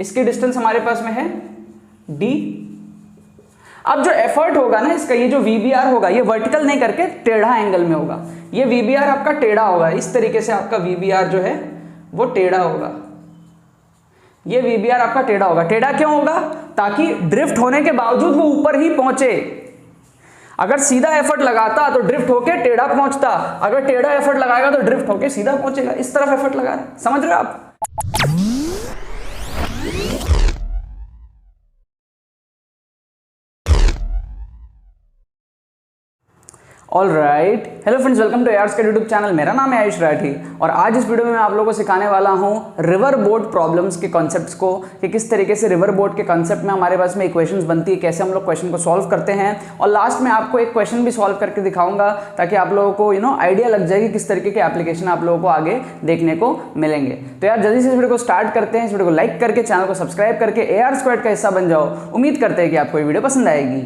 इसकी डिस्टेंस हमारे पास में है d। अब जो एफर्ट होगा ना इसका, ये जो VBR होगा ये वर्टिकल नहीं करके टेढ़ा एंगल में होगा। ये VBR आपका टेढ़ा होगा, इस तरीके से आपका VBR जो है वो टेढ़ा होगा। ये VBR आपका टेढ़ा होगा। टेढ़ा क्यों होगा? ताकि ड्रिफ्ट होने के बावजूद वो ऊपर ही पहुंचे। अगर सीधा एफर्ट लगाता तो ड्रिफ्ट होके टेढ़ा पहुंचता, अगर टेढ़ा एफर्ट लगाएगा तो ड्रिफ्ट होके सीधा पहुंचेगा। इस तरफ एफर्ट लगा रहे, समझ रहे हो आप? All right, hello friends, welcome to ARS का यूट्यूब चैनल। मेरा नाम है आयुष राठी और आज इस वीडियो में मैं आप लोगों को सिखाने वाला हूँ रिवर बोट प्रॉब्लम्स के कॉन्सेप्ट्स को, कि किस तरीके से रिवर बोट के कॉन्सेप्ट में हमारे पास में इक्वेशंस बनती है, कैसे हम लोग क्वेश्चन को सॉल्व करते हैं। और लास्ट में आपको एक क्वेश्चन भी सॉल्व करके दिखाऊंगा ताकि आप लोगों को आइडिया लग जाएगी किस तरीके के एप्लीकेशन आप लोगों को आगे देखने को मिलेंगे। तो यार जल्दी से इस वीडियो को स्टार्ट करते हैं। इस वीडियो को लाइक करके चैनल को सब्सक्राइब करके एआर स्क्वाड का हिस्सा बन जाओ। उम्मीद करते हैं कि आपको ये वीडियो पसंद आएगी।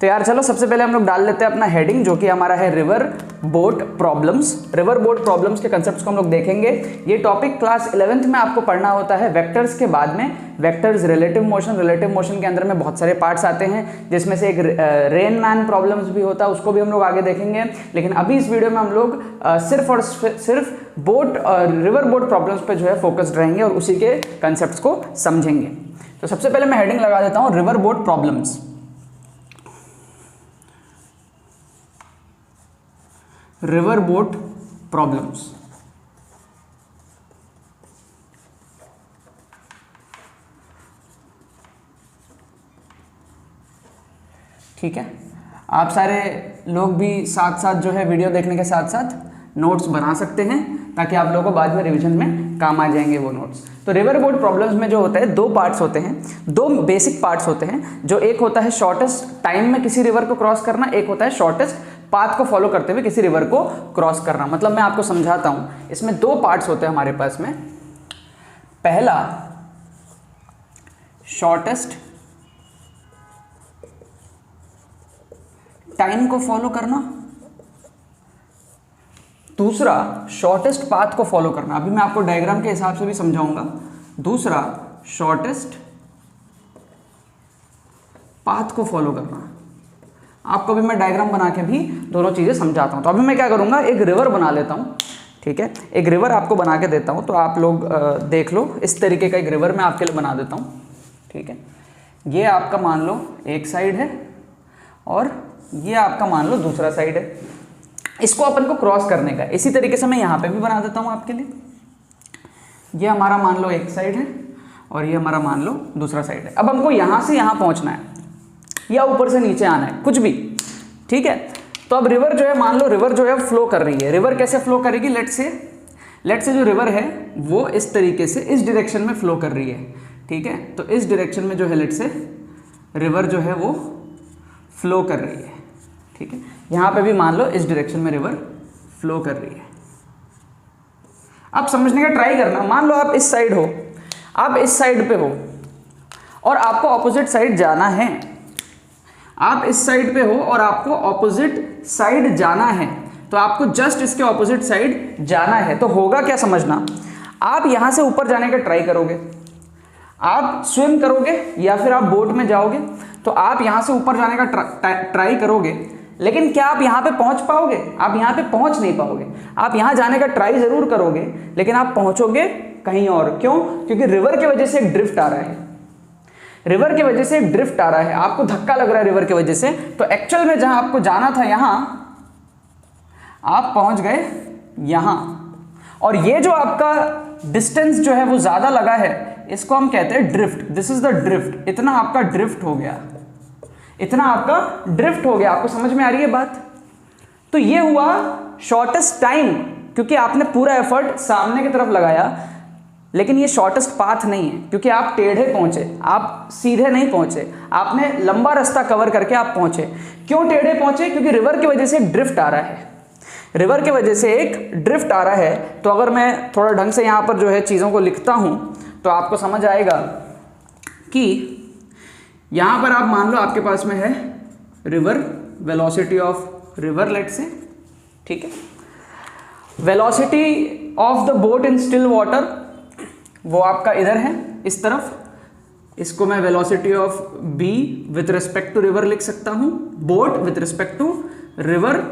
तो यार चलो सबसे पहले हम लोग डाल लेते हैं अपना हेडिंग, जो कि हमारा है river boat problems. River boat problems के कंसेप्ट्स को हम लोग देखेंगे। ये टॉपिक क्लास 11th में आपको पढ़ना होता है वेक्टर्स के बाद में। वेक्टर्स, रिलेटिव मोशन के अंदर में बहुत सारे पार्ट्स आते हैं, जिसमें से एक रेन मैन प्रॉब्लम्स भी होता है, उसको भी हम लोग आगे देखेंगे। लेकिन अभी इस वीडियो में हम लोग सिर्फ और सिर्फ बोट रिवर बोट प्रॉब्लम्स पे जो है फोकस्ड रहेंगे और उसी के कंसेप्ट्स को समझेंगे। तो सबसे पहले मैं हेडिंग लगा देता हूँ river boat problems. River boat problems. ठीक है, आप सारे लोग भी साथ साथ जो है वीडियो देखने के साथ साथ नोट्स बना सकते हैं, ताकि आप लोगों को बाद में रिवीजन में काम आ जाएंगे वो नोट्स। तो रिवर बोट प्रॉब्लम्स में जो होता है दो पार्ट्स होते हैं, दो बेसिक पार्ट्स होते हैं। जो एक होता है शॉर्टेस्ट टाइम में किसी रिवर को क्रॉस करना, एक होता है शॉर्टेस्ट पाथ को फॉलो करते हुए किसी रिवर को क्रॉस करना। मतलब मैं आपको समझाता हूं, इसमें दो पार्ट्स होते हैं हमारे पास में। पहला शॉर्टेस्ट टाइम को फॉलो करना, दूसरा शॉर्टेस्ट पाथ को फॉलो करना। अभी मैं आपको डायग्राम के हिसाब से भी समझाऊंगा। दूसरा शॉर्टेस्ट पाथ को फॉलो करना। आपको भी मैं डायग्राम बना के भी दोनों चीज़ें समझाता हूँ। तो अभी मैं क्या करूँगा, एक रिवर बना लेता हूँ। ठीक है, एक रिवर आपको बना के देता हूँ, तो आप लोग देख लो। इस तरीके का एक रिवर मैं आपके लिए बना देता हूँ। ठीक है, ये आपका मान लो एक साइड है और ये आपका मान लो दूसरा साइड है। इसको अपन को क्रॉस करने का, इसी तरीके से मैं यहाँ पे भी बना देता हूँ आपके लिए। ये हमारा मान लो एक साइड है और ये हमारा मान लो दूसरा साइड है। अब हमको यहाँ से यहाँ पहुँचना है या ऊपर से नीचे आना है, कुछ भी। ठीक है, तो अब रिवर जो है, मान लो रिवर जो है फ्लो कर रही है। रिवर कैसे फ्लो करेगी? लेट से जो रिवर है वो इस तरीके से इस डायरेक्शन में फ्लो कर रही है। ठीक है, तो इस डायरेक्शन में जो है लेट से रिवर जो है वो फ्लो कर रही है। ठीक है, यहाँ पे भी मान लो इस डायरेक्शन में रिवर फ्लो कर रही है। आप समझने का ट्राई करना। मान लो आप इस साइड हो, आप इस साइड पे हो और आपको ऑपोजिट साइड जाना है। आप इस साइड पे हो और आपको ऑपोजिट साइड जाना है, तो आपको जस्ट इसके ऑपोजिट साइड जाना है। तो होगा क्या, समझना। आप यहां से ऊपर जाने का ट्राई करोगे, आप स्विम करोगे या फिर आप बोट में जाओगे। तो आप यहां से ऊपर जाने का ट्राई करोगे, लेकिन क्या आप यहां पे पहुंच पाओगे? आप यहां पे पहुंच नहीं पाओगे। आप यहां जाने का ट्राई जरूर करोगे, लेकिन आप पहुंचोगे कहीं और। क्यों? क्योंकि रिवर की वजह से एक ड्रिफ्ट आ रहा है। रिवर की वजह से एक ड्रिफ्ट आ रहा है, आपको धक्का लग रहा है रिवर की वजह से। तो एक्चुअल में जहां आपको जाना था यहां, आप पहुंच गए यहां। और ये जो आपका डिस्टेंस जो है वो ज्यादा लगा है, इसको हम कहते हैं drift. This is the drift. इतना आपका ड्रिफ्ट हो गया, इतना आपका ड्रिफ्ट हो गया। आपको समझ में आ रही है बात? तो ये हुआ शॉर्टेस्ट टाइम, क्योंकि आपने पूरा एफर्ट सामने की तरफ लगाया। लेकिन ये शॉर्टेस्ट पाथ नहीं है, क्योंकि आप टेढ़े पहुंचे, आप सीधे नहीं पहुंचे, आपने लंबा रास्ता कवर करके आप पहुंचे। क्यों टेढ़े पहुंचे? क्योंकि रिवर की वजह से एक ड्रिफ्ट आ रहा है। रिवर की वजह से एक ड्रिफ्ट आ रहा है। तो अगर मैं थोड़ा ढंग से यहाँ पर जो है चीज़ों को लिखता हूँ, तो आपको समझ आएगा कि यहाँ पर आप मान लो आपके पास में है रिवर, वेलोसिटी ऑफ रिवर लेट से। ठीक है, velocity of the boat in still water वो आपका इधर है, इस तरफ। इसको मैं velocity of B with respect to river लिख सकता हूं, boat with respect to river.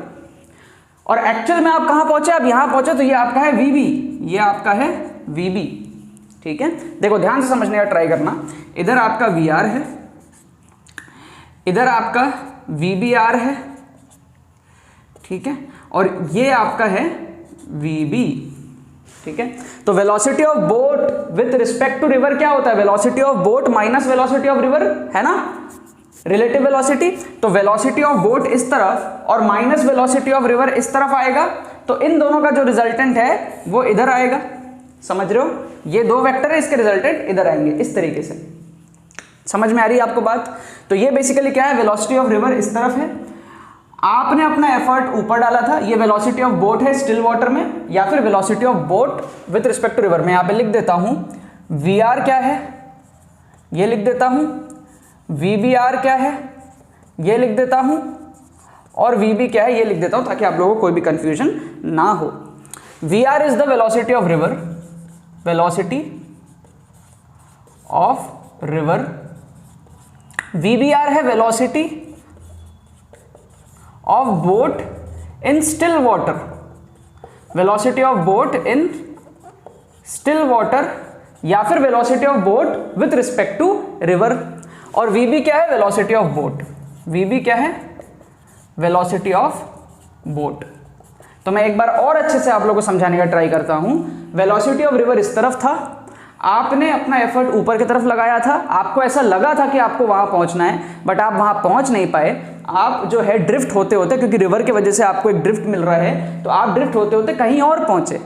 और एक्चुअल में आप कहां पहुंचे, आप यहां पहुंचे, तो ये आपका है वीबी, ये आपका है वीबी, ठीक है। देखो ध्यान से समझने का ट्राई करना, इधर आपका वी आर है, इधर आपका वी आर है, ठीक है, और ये आपका है वी बी, ठीक है। तो velocity of boat with respect to river क्या होता है, velocity of boat minus velocity of river, है ना, रिलेटिव वेलोसिटी। तो वेलोसिटी ऑफ बोट इस तरफ और माइनस वेलोसिटी ऑफ रिवर इस तरफ आएगा, तो इन दोनों का जो रिजल्टेंट है वो इधर आएगा, समझ रहे हो, ये दो वेक्टर है, इसके रिजल्टेंट इधर आएंगे इस तरीके से। समझ में आ रही है आपको बात। तो ये बेसिकली क्या है, वेलोसिटी ऑफ रिवर इस तरफ है, आपने अपना एफर्ट ऊपर डाला था, ये वेलोसिटी ऑफ बोट है स्टिल वाटर में, या फिर velocity of boat with respect to river. मैं यहाँ पे लिख देता हूँ वी आर क्या है, ये लिख देता हूँ, वी बी आर क्या है, ये लिख देता हूँ, और वी बी क्या है ये लिख देता हूँ, ताकि आप लोगों को कोई भी कंफ्यूजन ना हो। V R is the velocity of river, velocity of river, V B R है velocity of boat in still water, velocity of boat in still water, या फिर velocity of boat with respect to river. और VB क्या है, velocity of boat, वीबी क्या है, velocity of boat. तो मैं एक बार और अच्छे से आप लोगों को समझाने का ट्राई करता हूं। वेलोसिटी ऑफ रिवर इस तरफ था, आपने अपना एफर्ट ऊपर की तरफ लगाया था, आपको ऐसा लगा था कि आपको वहां पहुंचना है, बट आप वहां पहुंच नहीं पाए, आप जो है ड्रिफ्ट होते होते, क्योंकि रिवर की वजह से आपको एक ड्रिफ्ट मिल रहा है, तो आप ड्रिफ्ट होते होते कहीं और पहुंचे।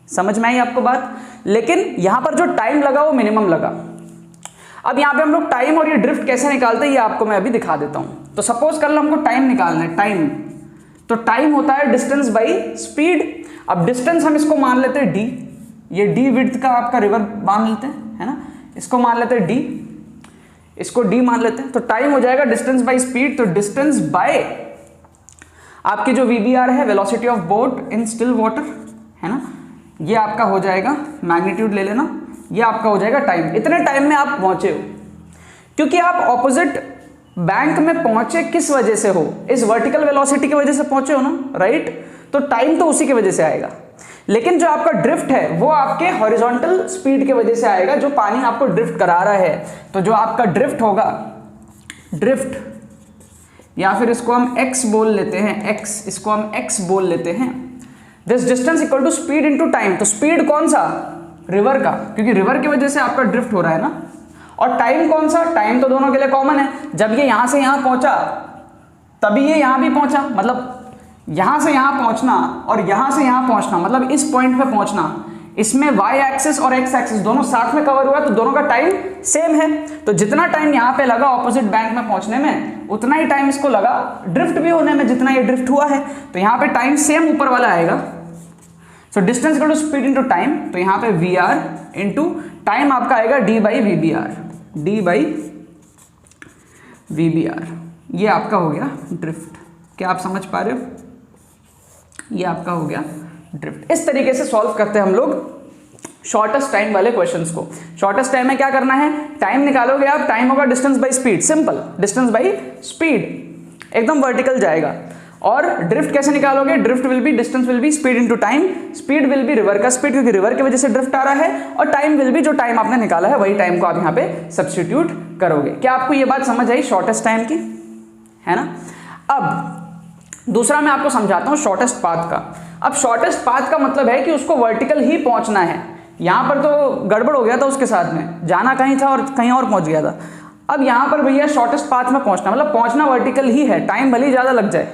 समझ में आई आपको बात। लेकिन यहां पर जो टाइम लगा वो मिनिमम लगा। अब यहां पे हम लोग टाइम और ये ड्रिफ्ट कैसे निकालते हैं ये आपको मैं अभी दिखा देता हूं। तो सपोज कर लो हमको टाइम निकालना है, टाइम, तो टाइम होता है डिस्टेंस बाई स्पीड। अब डिस्टेंस हम इसको मान लेते हैं डी, ये डी विड्थ का आपका रिवर मान लेते हैं, है ना, इसको मान लेते हैं डी, इसको डी मान लेते हैं। तो टाइम हो जाएगा डिस्टेंस बाई स्पीड, तो डिस्टेंस बाय आपकी जो वीबीआर है, velocity of boat in still water, है ना, ये आपका हो जाएगा, मैग्नीट्यूड ले लेना, ये आपका हो जाएगा टाइम। इतने टाइम में आप पहुंचे हो, क्योंकि आप ऑपोजिट बैंक में पहुंचे किस वजह से हो, इस वर्टिकल वेलोसिटी की वजह से पहुंचे हो ना, राइट। तो टाइम तो उसी की वजह से आएगा, लेकिन जो आपका ड्रिफ्ट है वो आपके हॉरिजॉन्टल स्पीड की वजह से आएगा, जो पानी आपको ड्रिफ्ट करा रहा है। तो जो आपका ड्रिफ्ट होगा, ड्रिफ्ट, या फिर इसको हम x बोल लेते हैं, x, इसको हम x बोल लेते हैं, this distance equal to speed into time. तो स्पीड कौन सा, रिवर का, क्योंकि रिवर की वजह से आपका ड्रिफ्ट हो रहा है ना। और टाइम कौन सा, टाइम तो दोनों के लिए कॉमन है, जब ये यहां से यहां पहुंचा तभी ये यहां भी पहुंचा, मतलब यहां से यहां पहुंचना और यहां से यहां पहुंचना, मतलब इस पॉइंट पे पहुंचना, इसमें y एक्सिस और x एक्सिस दोनों साथ में कवर हुआ, तो दोनों का टाइम सेम है। तो जितना टाइम यहां पे लगा ऑपोजिट बैंक में पहुंचने में, उतना ही टाइम इसको लगा ड्रिफ्ट भी होने में, जितना ये ड्रिफ्ट हुआ है। तो यहां पे टाइम सेम ऊपर वाला आएगा। So distance equal to speed into time, तो यहां पे वी आर इनटू टाइम आपका आएगा D by V B R, D by V B R. ये आपका हो गया ड्रिफ्ट। क्या आप समझ पा रहे हो, ये आपका हो गया ड्रिफ्ट। इस तरीके से सॉल्व करते हैं हम लोग शॉर्टेस्ट टाइम वाले क्वेश्चंस को। शॉर्टेस्ट टाइम में क्या करना है, टाइम निकालोगे आप, टाइम होगा distance by speed, simple, distance by speed, एकदम वर्टिकल जाएगा। और ड्रिफ्ट कैसे निकालोगे, drift will be, distance will be speed into time, speed will be river का स्पीड, क्योंकि रिवर की वजह से ड्रिफ्ट आ रहा है, और टाइम विल बी, जो टाइम आपने निकाला है वही टाइम को आप यहाँ पे सब्स्टिट्यूट करोगे। क्या आपको ये बात समझ आई शॉर्टेस्ट टाइम की, है ना। अब दूसरा मैं आपको समझाता हूं शॉर्टेस्ट पाथ का। अब शॉर्टेस्ट पाथ का मतलब है कि उसको वर्टिकल ही पहुंचना है। यहां पर तो गड़बड़ हो गया था उसके साथ में, जाना कहीं था और कहीं और पहुंच गया था। अब यहां पर भैया शॉर्टेस्ट पाथ में पहुंचना, मतलब पहुंचना वर्टिकल ही है, टाइम भले ही ज्यादा लग जाए,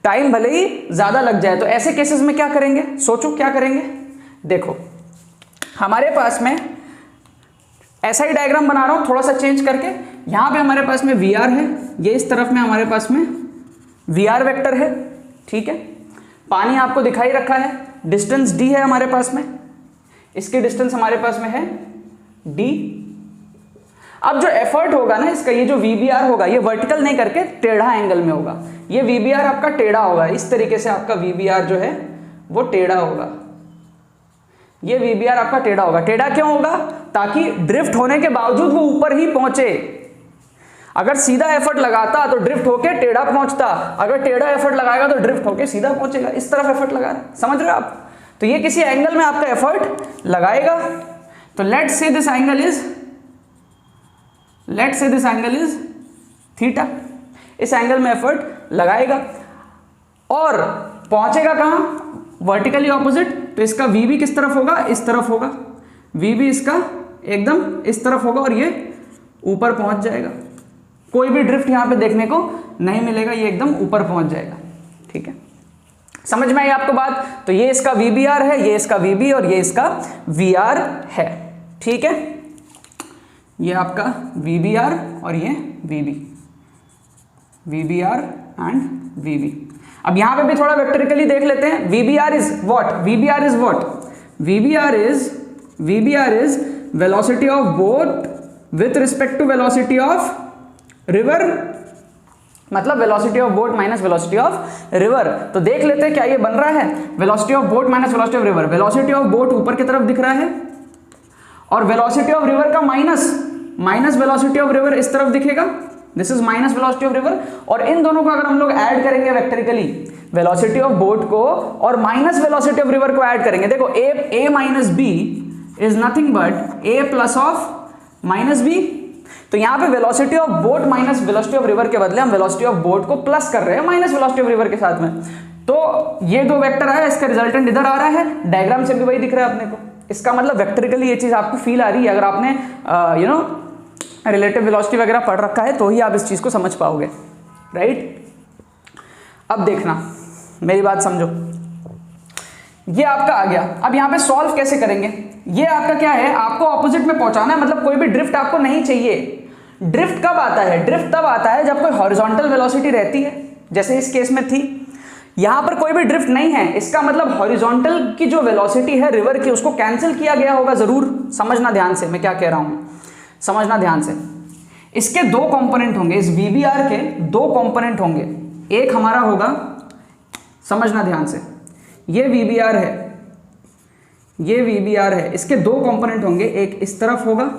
टाइम भले ही ज्यादा लग जाए। तो ऐसे केसेस में क्या करेंगे, सोचो क्या करेंगे। देखो हमारे पास में ऐसा ही डायग्राम बना रहा हूं थोड़ा सा चेंज करके। यहां पे हमारे पास में वी आर है, ये इस तरफ में हमारे पास में वी आर वेक्टर है, ठीक है। पानी आपको दिखाई रखा है, डिस्टेंस डी है हमारे पास में, इसकी डिस्टेंस हमारे पास में है डी। अब जो एफर्ट होगा ना इसका, ये जो वीबीआर होगा, ये वर्टिकल नहीं करके टेढ़ा एंगल में होगा। ये वीबीआर आपका टेढ़ा होगा, इस तरीके से आपका वीबीआर जो है वो टेढ़ा होगा, ये VBR आपका टेढ़ा होगा। टेढ़ा क्यों होगा? ताकि ड्रिफ्ट होने के बावजूद वो ऊपर ही पहुंचे। अगर सीधा एफर्ट लगाता तो ड्रिफ्ट होके टेढ़ा पहुंचता, अगर टेढ़ा एफर्ट लगाएगा तो ड्रिफ्ट होके सीधा पहुंचेगा। इस तरफ एफर्ट लगा रहे, समझ रहे हो आप? तो ये किसी एंगल में आपका एफर्ट लगाएगा। तो let's say this angle is theta. इस एंगल में एफर्ट लगाएगा और पहुंचेगा कहां? Vertically opposite. तो इसका VB किस तरफ होगा? इस तरफ होगा। VB इसका एकदम इस तरफ होगा और ये ऊपर पहुंच जाएगा। कोई भी ड्रिफ्ट यहां पे देखने को नहीं मिलेगा, ये एकदम ऊपर पहुंच जाएगा। ठीक है, समझ में आई आपको बात? तो ये इसका VBR है, ये इसका VB और ये इसका VR है। ठीक है, ये आपका VBR और ये VBR एंड VB। अब यहां पे भी थोड़ा वेक्टरिकली देख लेते हैं। VBR is what? VBR is velocity of boat with respect to velocity of river, मतलब velocity of boat minus velocity of river. तो देख लेते हैं क्या ये बन रहा है। Velocity of boat minus velocity of river. Velocity of boat ऊपर की तरफ दिख रहा है और वेलोसिटी ऑफ रिवर का माइनस वेलोसिटी ऑफ रिवर इस तरफ दिखेगा। This is minus velocity of river. और इन दोनों को अगर हम लोग ऐड करेंगे वेक्टरिकली, वेलोसिटी ऑफ बोट को और माइनस वेलोसिटी ऑफ रिवर को ऐड करेंगे, देखो a minus b is nothing but a plus of minus b। तो यहां पे velocity of boat minus velocity of river के बदले हम वेलोसिटी ऑफ बोट को प्लस कर रहे हैं माइनस वेलोसिटी ऑफ रिवर के साथ में। तो ये दो वेक्टर है, इसका रिजल्टेंट इधर आ रहा है। डायग्राम से भी वही दिख रहा है अपने को। इसका मतलब वेक्टरिकली ये चीज आपको फील आ रही है। अगर आपने रिलेटिव वेलोसिटी वगैरह पढ़ रखा है तो ही आप इस चीज को समझ पाओगे, राइट? अब देखना, मेरी बात समझो। ये आपका आ गया। अब यहां पे सॉल्व कैसे करेंगे? ये आपका क्या है, आपको ऑपोजिट में पहुंचाना है, मतलब कोई भी ड्रिफ्ट आपको नहीं चाहिए। ड्रिफ्ट कब आता है? ड्रिफ्ट तब आता है जब कोई हॉरिजॉन्टल वेलोसिटी रहती है, जैसे इस केस में थी। यहां पर कोई भी ड्रिफ्ट नहीं है, इसका मतलब हॉरिजॉन्टल की जो वेलोसिटी है रिवर की, उसको कैंसिल किया गया होगा जरूर। समझना ध्यान से मैं क्या कह रहा हूं, समझना ध्यान से। इसके दो कंपोनेंट होंगे, इस VBR के दो कंपोनेंट होंगे। एक हमारा होगा, समझना ध्यान से, ये VBR है, ये VBR है। इसके दो कंपोनेंट होंगे, एक इस तरफ होगा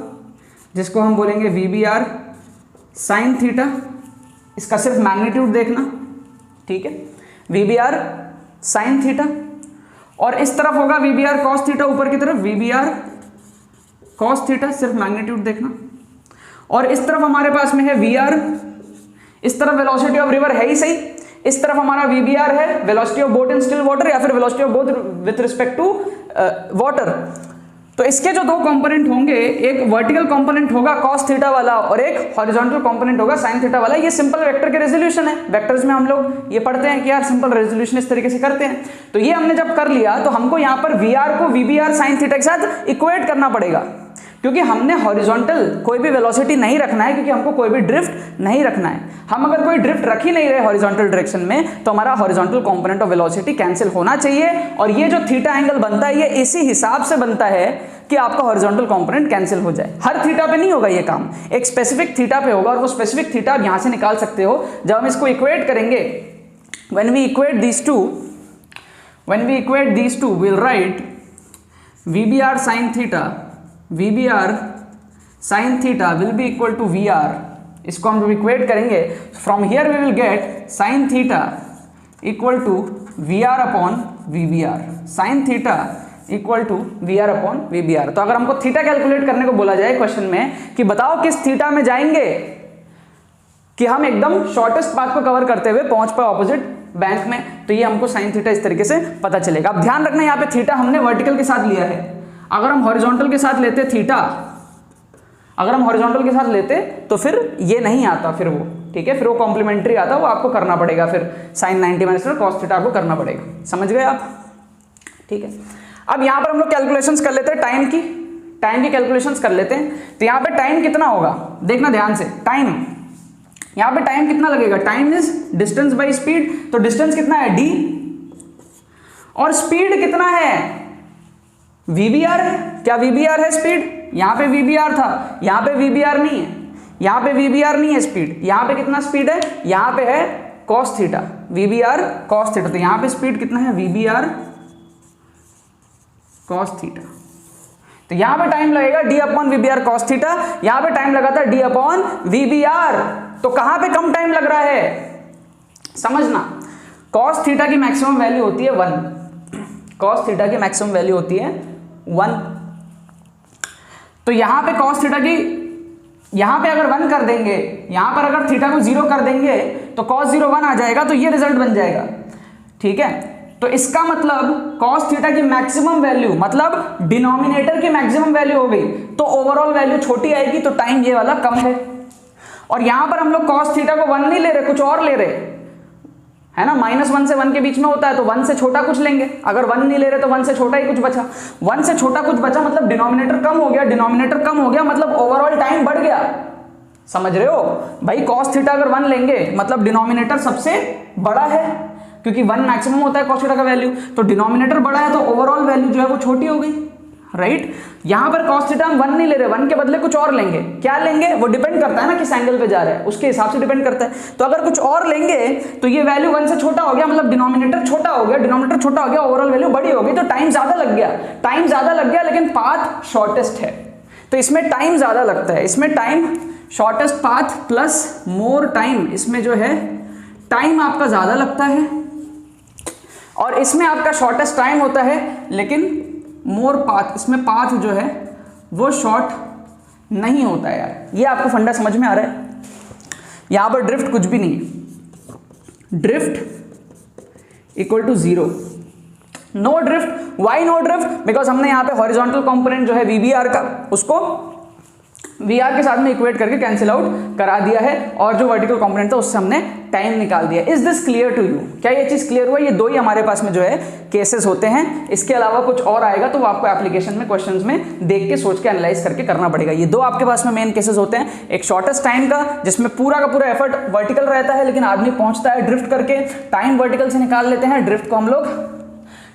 जिसको हम बोलेंगे VBR साइन थीटा। इसका सिर्फ मैग्नीट्यूड देखना, ठीक है, VBR साइन थीटा। और इस तरफ होगा VBR कॉस थीटा, ऊपर की तरफ VBR कॉस थीटा, सिर्फ मैग्नीट्यूड देखना। और इस तरफ हमारे पास में है VR, इस तरफ वेलोसिटी ऑफ रिवर है ही सही, इस तरफ हमारा VBR है, velocity of boat in still water या फिर velocity of boat with respect to water. तो इसके जो दो कंपोनेंट होंगे, एक वर्टिकल कंपोनेंट होगा कॉस थीटा वाला और एक हॉरिजॉन्टल कंपोनेंट होगा साइन थीटा वाला। ये सिंपल वेक्टर के रेजोल्यूशन है। वेक्टर्स में हम लोग ये पढ़ते हैं कि यार सिंपल रेजोल्यूशन इस तरीके से करते हैं। तो ये हमने जब कर लिया तो हमको यहाँ पर VR को VBR साइन थीटा के साथ इक्वेट करना पड़ेगा, क्योंकि हमने हॉरिजॉन्टल कोई भी वेलोसिटी नहीं रखना है, क्योंकि हमको कोई भी ड्रिफ्ट नहीं रखना है। हम अगर कोई ड्रिफ्ट रख ही नहीं रहे हॉरिजॉन्टल डायरेक्शन में, तो हमारा horizontal component of velocity cancel होना चाहिए। और ये जो थीटा एंगल बनता है, ये इसी हिसाब से बनता है कि आपका हॉरिजॉन्टल कंपोनेंट कैंसिल हो जाए। हर थीटा पे नहीं होगा ये काम, एक स्पेसिफिक थीटा पे होगा, और वो स्पेसिफिक थीटा आप यहां से निकाल सकते हो। जब हम इसको इक्वेट करेंगे, when we equate these two we'll write VBR sin theta will be equal to VR। इसको हम जब इक्वेट करेंगे, from here we will get sine theta equal to VR upon VBR, sine theta equal to VR upon VBR। तो अगर हमको theta calculate करने को बोला जाए क्वेश्चन में कि बताओ किस थीटा में जाएंगे कि हम एकदम शॉर्टेस्ट पाथ को कवर करते हुए पहुंच पाए ऑपोजिट बैंक में, तो ये हमको साइन थीटा इस तरीके से पता चलेगा। अब ध्यान रखना, यहाँ पे थीटा हमने वर्टिकल के साथ लिया है। अगर हम हॉरिजॉन्टल के साथ लेते थीटा, अगर हम हॉरिजॉन्टल के साथ लेते तो फिर ये नहीं आता, फिर वो ठीक है, फिर वो कॉम्प्लीमेंट्री आता, वो आपको करना पड़ेगा, फिर साइन 90 माइनस कॉस थीटा आपको करना पड़ेगा। समझ गए आप? ठीक है। अब यहां पर हम लोग कैलकुलेशंस कर लेते हैं, टाइम की कैलकुलेशंस कर लेते हैं। तो यहां पे टाइम कितना होगा, देखना ध्यान से। टाइम, यहां पे टाइम कितना लगेगा? Time is distance by speed. तो डिस्टेंस कितना है? d, और स्पीड कितना है? VBR है। क्या VBR है स्पीड? यहां पे VBR था, यहां पे VBR नहीं है, यहां पे VBR नहीं है स्पीड। यहां पे कितना स्पीड है? यहां पे है cos theta, VBR cos theta. तो यहां पे स्पीड कितना है? VBR cos theta. तो यहां पे टाइम लगेगा d upon V B R cos theta, यहां पे टाइम लगा था d upon V B R. तो कहां पे कम टाइम लग रहा है समझना, कॉस थीटा की मैक्सिमम वैल्यू होती है 1, कॉस थीटा की मैक्सिमम वैल्यू होती है 1। तो यहां पे कॉस थीटा की, यहां पे अगर 1 कर देंगे, यहां पर अगर थीटा को 0 कर देंगे तो कॉस 0 1 आ जाएगा, तो ये रिजल्ट बन जाएगा। ठीक है, तो इसका मतलब कॉस थीटा की मैक्सिमम वैल्यू मतलब डिनोमिनेटर की मैक्सिमम वैल्यू हो गई, तो ओवरऑल वैल्यू छोटी आएगी, तो टाइम ये वाला कम है। और यहां पर हम लोग कॉस थीटा को 1 नहीं ले रहे, कुछ और ले रहे है ना, -1 से 1 के बीच में होता है, तो 1 से छोटा कुछ लेंगे। अगर 1 नहीं ले रहे तो 1 से छोटा ही कुछ बचा, 1 से छोटा कुछ बचा मतलब डिनोमिनेटर कम हो गया, डिनोमिनेटर कम हो गया मतलब ओवरऑल टाइम बढ़ गया। समझ रहे हो भाई, कॉस थीटा अगर 1 लेंगे मतलब डिनोमिनेटर सबसे बड़ा है, क्योंकि 1 मैक्सिमम होता है कॉस थीटा का वैल्यू, तो डिनोमिनेटर बड़ा है तो ओवरऑल वैल्यू जो है वो छोटी हो गई, राइट। यहां पर कॉस थीटा हम 1 नहीं ले रहे, 1 के बदले कुछ और लेंगे। क्या लेंगे वो डिपेंड करता है ना किस एंगल पे जा रहा है, उसके हिसाब से डिपेंड करता है। तो अगर कुछ और लेंगे तो ये वैल्यू 1 से छोटा हो गया, मतलब डिनोमिनेटर छोटा हो गया, डिनोमिनेटर छोटा हो गया, ओवरऑल वैल्यू बड़ी हो गई, तो टाइम ज्यादा लग गया, टाइम ज्यादा लग गया, लेकिन पाथ शॉर्टेस्ट है, तो इसमें टाइम ज्यादा लगता है। इसमें time shortest path plus more time, इसमें जो है टाइम आपका ज्यादा लगता है, और इसमें आपका शॉर्टेस्ट टाइम होता है लेकिन मोर पाथ, इसमें पाथ जो है वो शॉर्ट नहीं होता है यार। ये आपको फंडा समझ में आ रहा है, यहां पर ड्रिफ्ट कुछ भी नहीं है, drift equal to 0, no drift. Why no drift? Because हमने यहां पे हॉरिजॉन्टल कंपोनेंट जो है वीबीआर का, उसको वीआर के साथ में इक्वेट करके कैंसिल आउट करा दिया है, और जो वर्टिकल कंपोनेंट था उससे हमने टाइम निकाल दिया। Is this clear to you? क्या ये चीज क्लियर हुआ? ये दो ही हमारे पास में जो है केसेस होते हैं, इसके अलावा कुछ और आएगा तो वो आपको एप्लीकेशन में क्वेश्चंस में देख के सोच के एनालाइज करके करना पड़ेगा। ये दो आपके पास में मेन केसेस होते हैं, एक शॉर्टेस्ट टाइम का जिसमें पूरा का पूरा एफर्ट वर्टिकल रहता है लेकिन आदमी पहुंचता है ड्रिफ्ट करके, टाइम वर्टिकल से निकाल लेते हैं, ड्रिफ्ट को हम लोग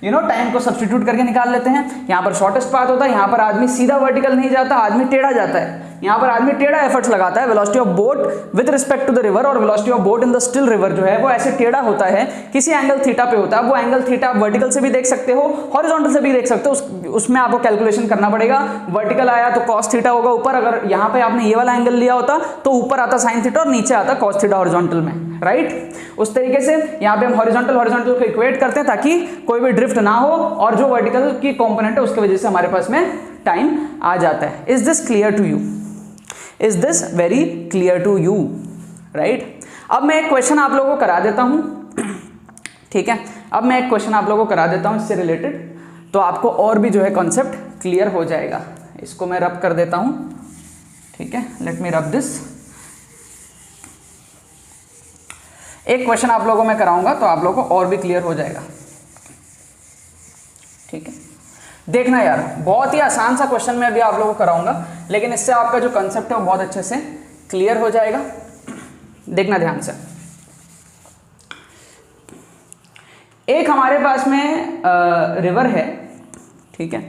टाइम को सब्स्टिट्यूट करके निकाल लेते हैं। यहाँ पर शॉर्टेस्ट पाथ होता है, यहाँ पर आदमी सीधा वर्टिकल नहीं जाता, आदमी टेढ़ा जाता है, यहाँ पर आदमी टेढ़ा एफर्ट्स लगाता है। Velocity of boat with respect to the river और velocity of boat in the still river जो है वो ऐसे टेढ़ा होता है, किसी एंगल थीटा पे होता है। वो एंगल थीटा आप वर्टिकल से भी देख सकते हो, हॉरिजॉन्टल से भी देख सकते हो, उसमें आपको कैलकुलेशन करना पड़ेगा। वर्टिकल आया तो कॉस थीटा होगा ऊपर, अगर यहाँ पे आपने ये वाला एंगल लिया होता तो ऊपर आता साइन थीटा और नीचे आता कॉस थीटा हॉरिजॉन्टल में, राइट। उस तरीके से यहाँ पे हम हॉरिजॉन्टल को इक्वेट करते हैं ताकि कोई भी ड्रिफ्ट ना हो, और जो वर्टिकल की कंपोनेंट है उसकी वजह से हमारे पास में टाइम आ जाता है। Is this clear to you? Is this very clear to you? Right. अब मैं एक क्वेश्चन आप लोगों को करा देता हूं, ठीक है। अब मैं एक क्वेश्चन आप लोगों को करा देता हूं इससे रिलेटेड, तो आपको और भी जो है कॉन्सेप्ट क्लियर हो जाएगा। इसको मैं रब कर देता हूं, ठीक है। Let me rub this. एक क्वेश्चन आप लोगों को मैं कराऊंगा तो आप लोगों को और भी क्लियर हो जाएगा, ठीक है। देखना यार, बहुत ही आसान सा क्वेश्चन मैं अभी आप लोगों को कराऊंगा, लेकिन इससे आपका जो कंसेप्ट है वो बहुत अच्छे से क्लियर हो जाएगा। देखना ध्यान से। एक हमारे पास में रिवर है, ठीक है,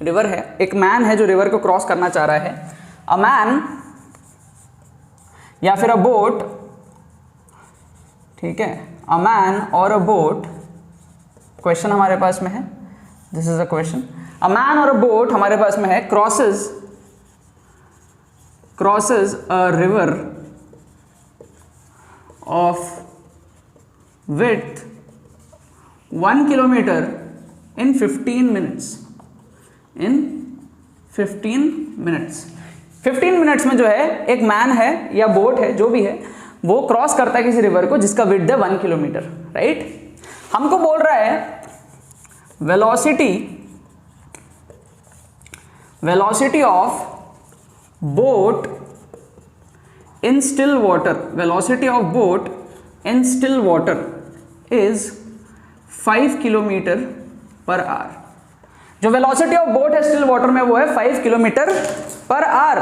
रिवर है, एक मैन है जो रिवर को क्रॉस करना चाह रहा है। अ मैन या फिर अ बोट, ठीक है, अ मैन और अ बोट, क्वेश्चन हमारे पास में है, this is a question. A man और अ बोट हमारे पास में है, crosses a river of width 1 kilometre in 15 minutes. In 15 minutes 15 minutes में जो है एक मैन है या बोट है जो भी है वो क्रॉस करता है किसी रिवर को जिसका विड्थ है 1 किलोमीटर, राइट। हमको बोल रहा है velocity of boat in still water, velocity of boat in still water is 5 kilometre per our. जो वेलोसिटी ऑफ बोट है स्टिल वाटर में वो है 5 किलोमीटर पर आवर।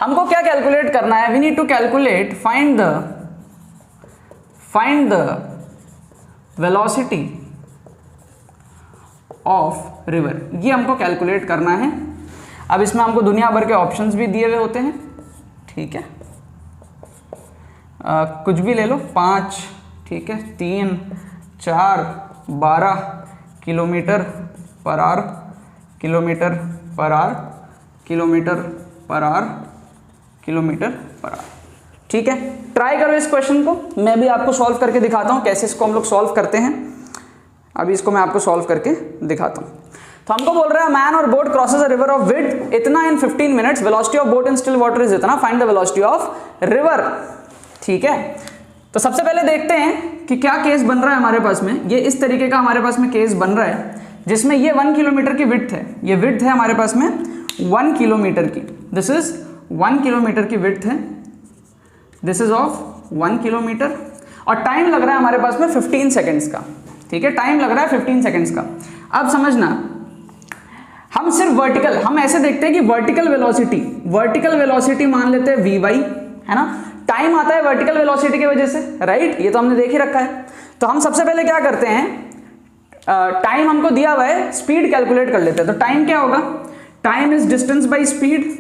हमको क्या कैलकुलेट करना है? We need to calculate, find the velocity of river. ये हमको कैलकुलेट करना है। अब इसमें हमको दुनिया भर के ऑप्शंस भी दिए हुए होते हैं, ठीक है। कुछ भी ले लो, 5, ठीक है, 3, 4, 12 kilometre per our, kilometre per our, kilometre per our, kilometre per our. ठीक है, ट्राई करो इस क्वेश्चन को, मैं भी आपको सॉल्व करके दिखाता हूँ कैसे इसको हम लोग सॉल्व करते हैं। अभी इसको मैं आपको सॉल्व करके दिखाता हूँ। तो हमको बोल रहा है मैन और boat crosses a river of width इतना in 15 minutes, velocity of boat in still water is इतना, find the velocity of river. ठीक है, तो सबसे पहले देखते हैं कि क्या केस बन रहा है हमारे पास में। ये इस तरीके का हमारे पास में केस बन रहा है जिसमें ये 1 किलोमीटर की विड्थ है, ये विड्थ है हमारे पास में 1 किलोमीटर की, दिस इज 1 किलोमीटर की विड्थ है, दिस इज ऑफ 1 किलोमीटर, और टाइम लग रहा है हमारे पास में 15 सेकेंड्स का। ठीक है, टाइम लग रहा है 15 सेकेंड्स का। अब समझना, हम सिर्फ वर्टिकल, हम ऐसे देखते हैं कि वर्टिकल वेलोसिटी मान लेते हैं वी वाई, है ना, टाइम आता है वर्टिकल वेलोसिटी की वजह से, राइट, ये तो हमने देख ही रखा है। तो हम सबसे पहले क्या करते हैं, टाइम हमको दिया हुआ है, स्पीड कैलकुलेट कर लेते हैं। तो टाइम क्या होगा, time is distance by speed,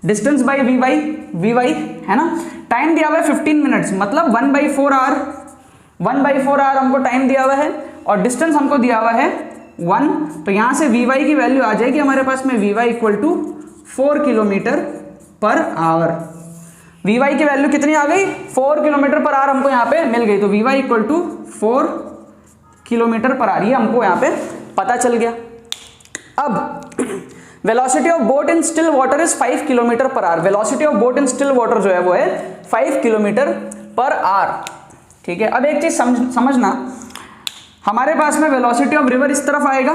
distance by V Y, है ना। टाइम दिया हुआ है 15 मिनट्स, मतलब 1/4 आवर, 1/4 आवर हमको टाइम दिया हुआ है, और डिस्टेंस हमको दिया हुआ है 1। तो यहां से वी वाई की वैल्यू आ जाएगी हमारे पास में, V Y equal to 4 kilometre per hour. V Y की वैल्यू कितनी आ गई, 4 किलोमीटर पर आवर हमको यहाँ पे मिल गई। तो V Y equal to 4 kilometre per hour, ये हमको यहाँ पे पता चल गया। अब velocity of boat in still water is 5 kilometre per hour, velocity of boat in still water जो है वो है 5 किलोमीटर पर आवर। ठीक है, अब एक चीज समझना, हमारे पास में वेलोसिटी ऑफ रिवर इस तरफ आएगा,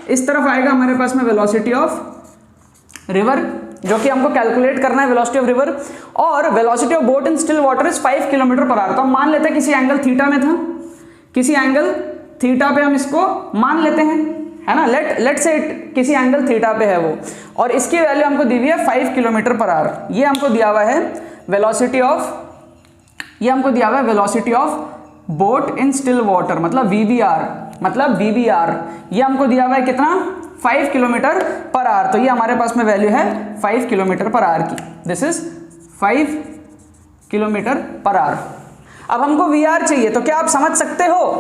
इस तरफ आएगा हमारे पास में वेलोसिटी ऑफ रिवर, जो कि हमको कैलकुलेट करना है वेलोसिटी ऑफ रिवर, और velocity of boat in still water is 5 kilometre per our. तो हम मान लेते हैं किसी एंगल थीटा में था, किसी एंगल थीटा पे हम इसको मान लेते हैं, है ना, लेट से किसी एंगल थीटा पे है वो, और इसकी वैल्यू हमको दी हुई है 5 किलोमीटर पर आवर। ये हमको दिया हुआ है वेलोसिटी ऑफ, ये हमको दिया हुआ है velocity of boat in still water, मतलब VBR, ये हमको दिया हुआ है कितना, 5 किलोमीटर पर आवर। तो ये हमारे पास में वैल्यू है 5 किलोमीटर पर आवर की, this is 5 kilometre per our. अब हमको VR चाहिए, तो क्या आप समझ सकते हो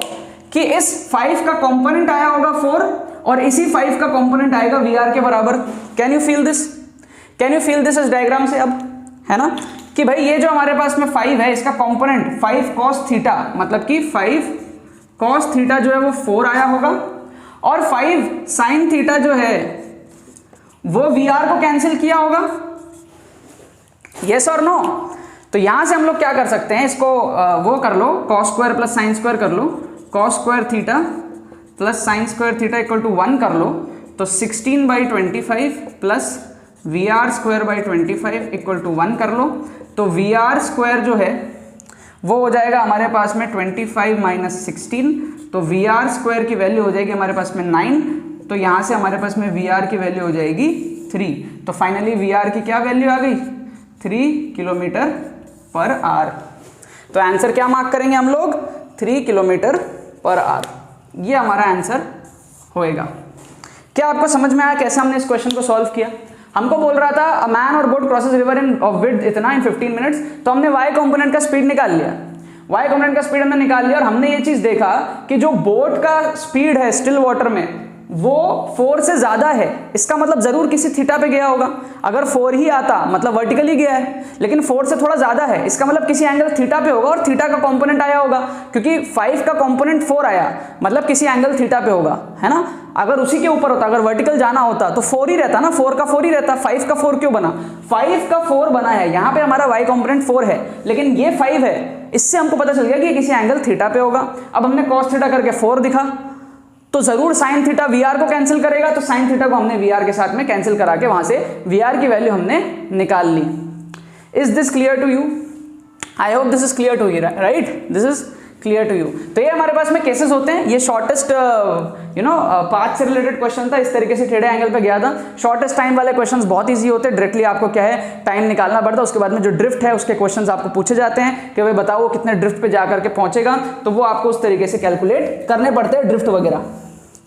कि इस 5 का कंपोनेंट आया होगा 4, और इसी 5 का कंपोनेंट आएगा VR के बराबर। कैन यू फील दिस इस डायग्राम से, अब है ना, कि भाई ये जो हमारे पास में 5 है, इसका कंपोनेंट 5 cos थीटा, मतलब कि 5 cos थीटा जो है वो 4 आया होगा, और 5 sin थीटा जो है वो VR को कैंसिल किया होगा, यस और नो। तो यहां से हम लोग क्या कर सकते हैं, इसको वो कर लो, cos square plus sine square कर लो, cos square theta plus sine square theta equal to 1 कर लो। तो 16/25 plus VR square by 25 equal to 1 कर लो। तो VR स्क्वायर जो है वो हो जाएगा हमारे पास में 25 माइनस 16, तो VR स्क्वायर की वैल्यू हो जाएगी हमारे पास में 9। तो यहाँ से हमारे पास में VR की वैल्यू हो जाएगी 3। तो फाइनली VR की क्या वैल्यू आ गई, 3 किलोमीटर पर आवर। तो आंसर क्या मार्क करेंगे हम लोग, 3 किलोमीटर पर आवर, ये हमारा आंसर होएगा। क्या आपको समझ में आया कैसे हमने इस क्वेश्चन को सॉल्व किया। हमको बोल रहा था अ मैन और boat crosses river in of width इतना इन 15 मिनट्स, तो हमने y कंपोनेंट का स्पीड निकाल लिया, y कंपोनेंट का स्पीड हमने निकाल लिया, और हमने ये चीज देखा कि जो बोट का स्पीड है स्टिल वाटर में वो 4 से ज्यादा है, इसका मतलब जरूर किसी थीटा पे गया होगा। अगर 4 ही आता मतलब वर्टिकली गया है, लेकिन 4 से थोड़ा ज्यादा है, इसका मतलब किसी एंगल थीटा पे होगा, और थीटा का कंपोनेंट आया होगा, क्योंकि 5 का कंपोनेंट 4 आया, मतलब किसी एंगल थीटा पे होगा, है ना। अगर उसी के ऊपर होता, अगर वर्टिकल जाना होता तो 4 ही रहता ना, 4 का 4 ही रहता, 5 का 4 क्यों बना, 5 का 4 बना है, यहाँ पे हमारा y कंपोनेंट 4 है, लेकिन ये 5 है, इससे हमको पता चल गया कि किसी एंगल थीटा पे होगा। अब हमने cos थीटा करके 4 दिखा, तो जरूर sin थीटा VR को कैंसिल करेगा, तो sin थीटा को हमने VR के साथ में कैंसिल करा के वहां से VR की वैल्यू हमने निकाल ली। Is this clear to you? I hope this is clear to you, right, this is clear to you. तो ये हमारे पास में केसेस होते हैं, ये शॉर्टेस्ट पाथ से रिलेटेड क्वेश्चन था, इस तरीके से टेढ़े एंगल पे गया था। शॉर्टेस्ट टाइम वाले क्वेश्चंस बहुत इजी होते हैं, डायरेक्टली आपको क्या है टाइम निकालना पड़ता है, उसके बाद में जो ड्रिफ्ट है उसके क्वेश्चंस आपको पूछे जाते हैं कि भाई बताओ वो कितने ड्रिफ्ट पे जा करके पहुंचेगा, तो वो आपको उस तरीके से कैलकुलेट करने पड़ते हैं ड्रिफ्ट वगैरह,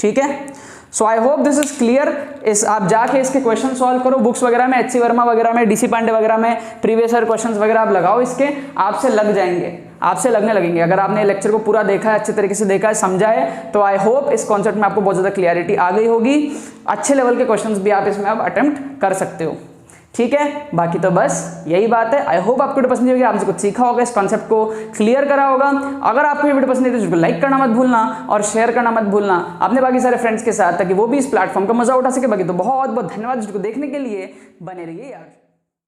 ठीक है। So I hope this is clear. इस आप जाके इसके क्वेश्चन सॉल्व करो, बुक्स वगैरह में, HC वर्मा वगैरह में, DC पांडे वगैरह में, प्रीवियस ईयर क्वेश्चंस वगैरह आप लगाओ, इसके आपसे लग जाएंगे, आपसे लगने लगेंगे। अगर आपने लेक्चर को पूरा देखा है, अच्छे तरीके से देखा है, समझा है, तो आई होप इस कॉन्सेप्ट में आपको बहुत ज़्यादा क्लियरिटी आ गई होगी। अच्छे लेवल के क्वेश्चंस भी आप इसमें अब अटेम्प्ट कर सकते हो। ठीक है, बाकी तो बस यही बात है। आई होप आपको वीडियो पसंद होगी, आपसे कुछ सीखा होगा, इस कॉन्सेप्ट को क्लियर करा होगा। अगर आपको ये वीडियो पसंद है तो इसको लाइक करना मत भूलना और शेयर करना मत भूलना अपने बाकी सारे फ्रेंड्स के साथ, ताकि वो भी इस प्लेटफॉर्म का मजा उठा सके। बाकी तो बहुत बहुत धन्यवाद इसको देखने के लिए, बने रहिए यार।